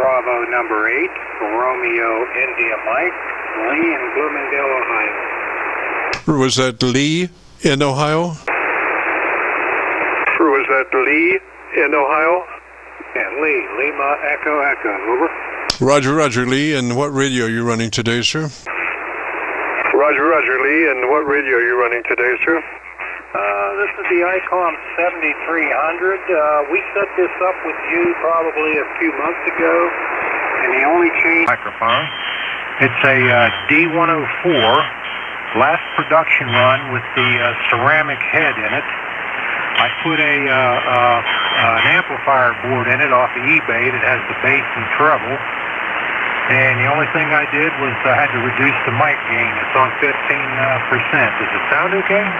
Bravo number 8, Romeo India Mike, Lee in Bloomingdale, Ohio. Was that Lee in Ohio? Was that Lee in Ohio? Yeah, Lee, Lima Echo Echo, over. Roger, Lee. And what radio are you running today, sir? Roger, Lee. And what radio are you running today, sir? This is the ICOM 7300. We set this up with you probably a few months ago, and the only change... Microphone. It's a D104, last production run with the ceramic head in it. I put an amplifier board in it off of eBay that has the bass and treble, and the only thing I did was I had to reduce the mic gain. It's on 15%. Does it sound okay?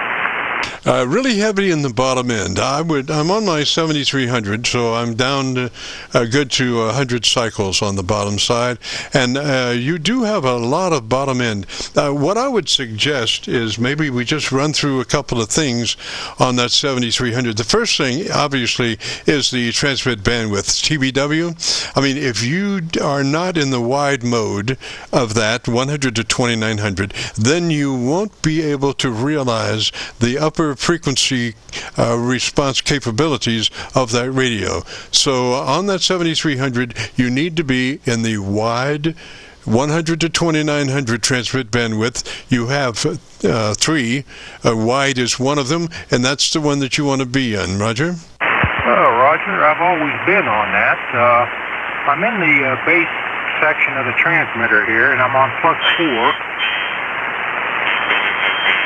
Really heavy in the bottom end. I'm on my 7300, so I'm down to, good to 100 cycles on the bottom side, and you do have a lot of bottom end. What I would suggest is maybe we just run through a couple of things on that 7300. The first thing, obviously, is the transmit bandwidth, TBW. I mean, if you are not in the wide mode of that, 100 to 2900, then you won't be able to realize the upper frequency response capabilities of that radio. So on that 7300, you need to be in the wide 100 to 2900 transmit bandwidth. You have three. Wide is one of them, and that's the one that you want to be in. Roger? Oh, Roger, I've always been on that. I'm in the bass section of the transmitter here, and I'm on +4.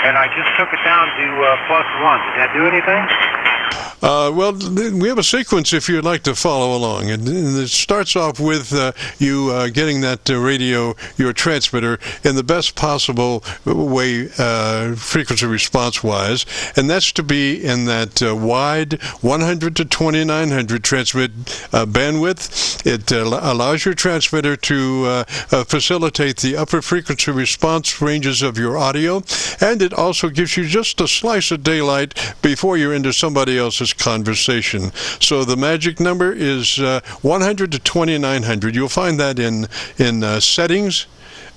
And I just took it down to +1. Did that do anything? Well, we have a sequence if you'd like to follow along. And it starts off with you getting that radio, your transmitter, in the best possible way, frequency response-wise. And that's to be in that wide 100 to 2900 transmit bandwidth. It allows your transmitter to facilitate the upper frequency response ranges of your audio. And it also gives you just a slice of daylight before you're into somebody else's conversation. So the magic number is 100 to 2900. You'll find that in settings,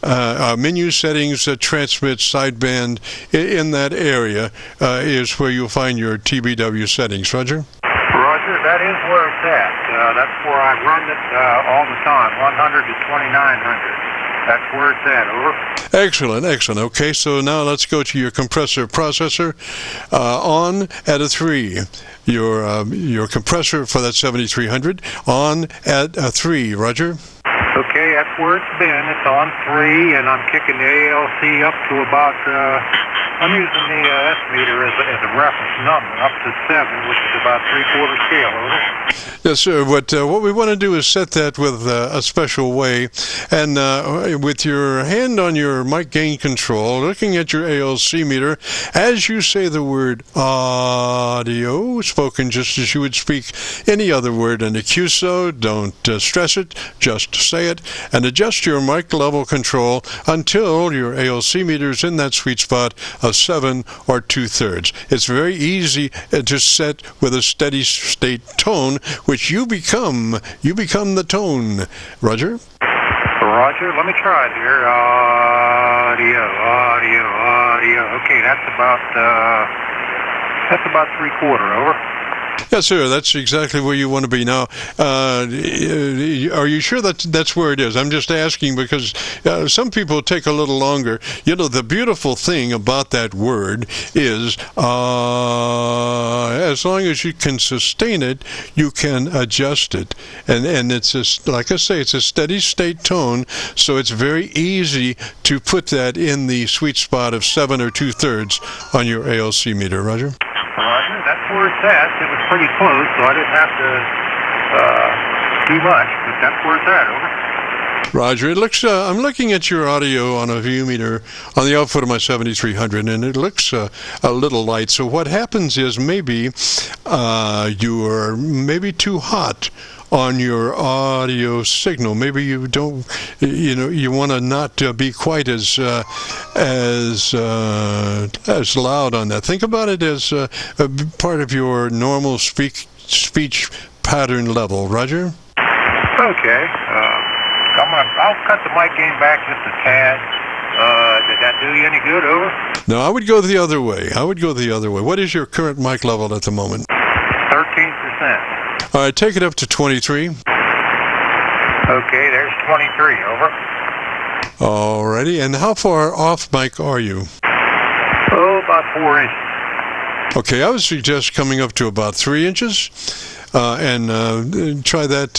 menu settings, transmit sideband. In that area is where you'll find your TBW settings. Roger? Roger, that is where it's at. That's where I run it all the time, 100 to 2900. That's where it's at, over. Excellent. Okay, so now let's go to your compressor processor. On at a 3. Your compressor for that 7300. On at a 3. Roger? Okay, that's where it's been. It's on 3, and I'm kicking the ALC up to about, I'm using the S meter as a reference number, up to 7, which is about 3/4 scale, over. Yes, sir. What we want to do is set that with a special way, and with your hand on your mic gain control, looking at your ALC meter, as you say the word audio, spoken just as you would speak any other word in a QSO, don't stress it, just say it, and adjust your mic level control until your ALC meter is in that sweet spot of 7 or 2/3. It's very easy to set with a steady state tone, which you become the tone. Roger? Roger, let me try it here. Audio. Okay, that's about 3/4, over. Yes, sir. That's exactly where you want to be. Now, are you sure that's where it is? I'm just asking because some people take a little longer. You know, the beautiful thing about that word is as long as you can sustain it, you can adjust it. And it's, like I say, it's a steady state tone, so it's very easy to put that in the sweet spot of 7 or 2/3 on your ALC meter. Roger? Roger, that's where it's at. It was pretty close, so I didn't have to do much, but that's where it's at, over. Roger, it looks, I'm looking at your audio on a view meter on the output of my 7300, and it looks a little light. So what happens is maybe you're maybe too hot on your audio signal. Maybe you don't, you want to not be quite as loud on that. Think about it as a part of your normal speech pattern level. Roger? Okay, Okay. I'll cut the mic gain back just a tad. Did that do you any good? Over? No, I would go the other way. What is your current mic level at the moment? 13%. All right, take it up to 23. Okay, there's 23. Over. Alrighty, and how far off mic are you? Oh, about 4 inches. Okay, I would suggest coming up to about 3 inches, and try that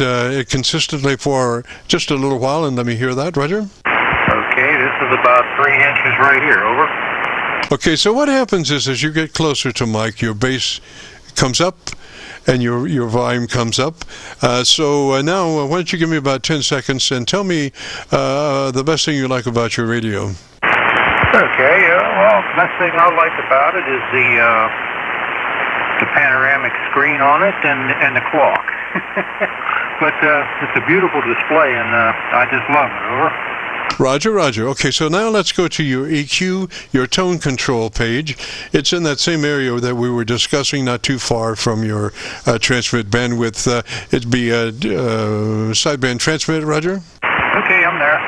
consistently for just a little while, and let me hear that, Roger. Okay, this is about 3 inches right here. Over. Okay, so what happens is as you get closer to mic, your bass comes up, and your volume comes up. So now, why don't you give me about 10 seconds and tell me the best thing you like about your radio. Okay, well, the best thing I like about it is the panoramic screen on it and the clock. But it's a beautiful display, and I just love it. Over. Roger, Roger. Okay, so now let's go to your EQ, your tone control page. It's in that same area that we were discussing, not too far from your transmit bandwidth. It'd be a sideband transmit, Roger? Okay, I'm there.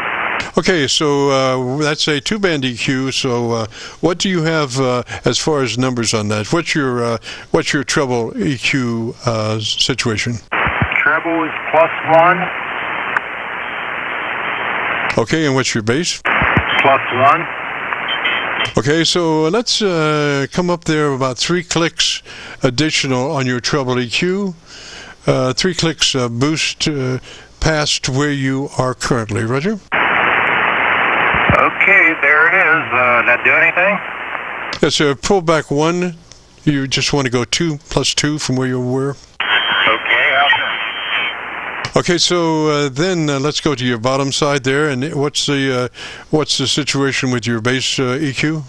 Okay, so that's a two-band EQ. So what do you have as far as numbers on that? What's your treble EQ situation? Treble is +1. Okay, and what's your bass? +1. Okay, so let's come up there about 3 clicks additional on your treble EQ. 3 clicks boost past where you are currently. Roger? Okay, there it is. Did that do anything? Yes, sir. Pull back 1. You just want to go 2 + 2 from where you were. Okay, I'll do. Okay, so then let's go to your bottom side there, and what's the situation with your bass EQ?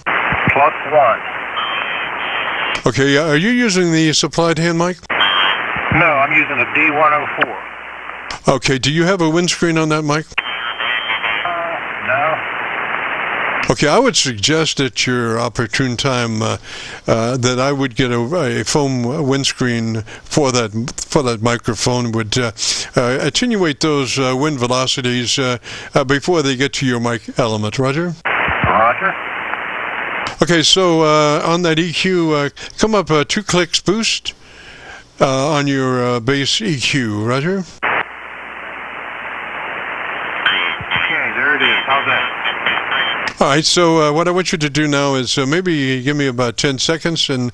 +1. Okay, are you using the supplied hand mic? No, I'm using a D104. Okay, do you have a windscreen on that mic? No. Okay, I would suggest at your opportune time that I would get a foam windscreen for that microphone. Would attenuate those wind velocities before they get to your mic element. Roger? Roger. Okay, so on that EQ, come up 2 clicks boost on your bass EQ. Roger? Okay, there it is. How's that? All right, so what I want you to do now is maybe give me about 10 seconds and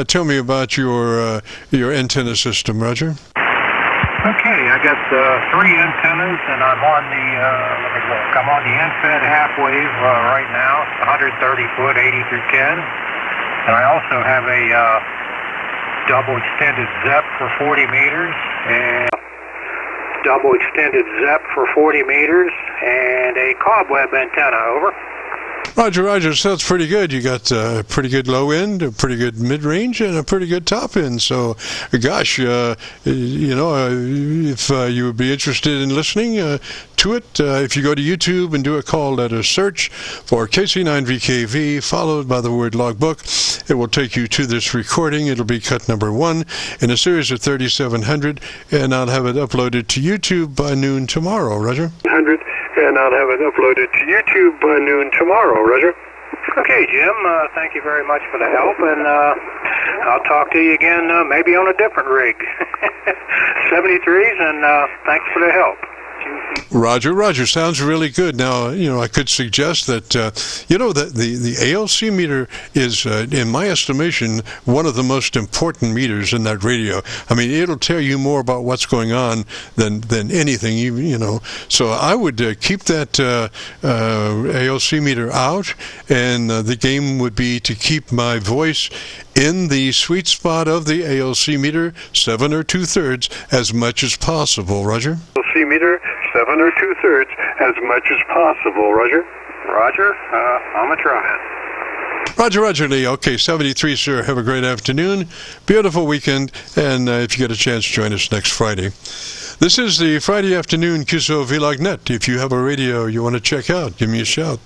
tell me about your antenna system, Roger. Okay, I got 3 antennas, and I'm on the, let me look, I'm on the end-fed half-wave right now, 130-foot, 80 through 10. And I also have a double extended ZEP for 40 meters, and double extended ZEP for 40 meters, and a cobweb antenna. Over. Roger, Roger, sounds pretty good. You got a pretty good low end, a pretty good mid-range, and a pretty good top end. So, gosh, if you would be interested in listening to it, if you go to YouTube and do a call letter search for KC9VKV, followed by the word logbook, it will take you to this recording. It'll be cut number 1 in a series of 3,700, and I'll have it uploaded to YouTube by noon tomorrow. Roger? And I'll have it uploaded to YouTube by noon tomorrow, Roger. Okay, Jim, thank you very much for the help, and I'll talk to you again maybe on a different rig. 73s, and thanks for the help. Roger, Roger, sounds really good. Now, I could suggest that, that the ALC meter is, in my estimation, one of the most important meters in that radio. I mean, it'll tell you more about what's going on than anything, So I would keep that ALC meter out, and the game would be to keep my voice in the sweet spot of the ALC meter, 7 or 2/3, as much as possible. Roger? ALC meter, 7 or 2/3, as much as possible. Roger? Roger. I'm going to try it. Roger, Roger, Lee. Okay, 73, sir. Have a great afternoon. Beautiful weekend. And if you get a chance, join us next Friday. This is the Friday afternoon Qso-Vlog net. If you have a radio you want to check out, give me a shout.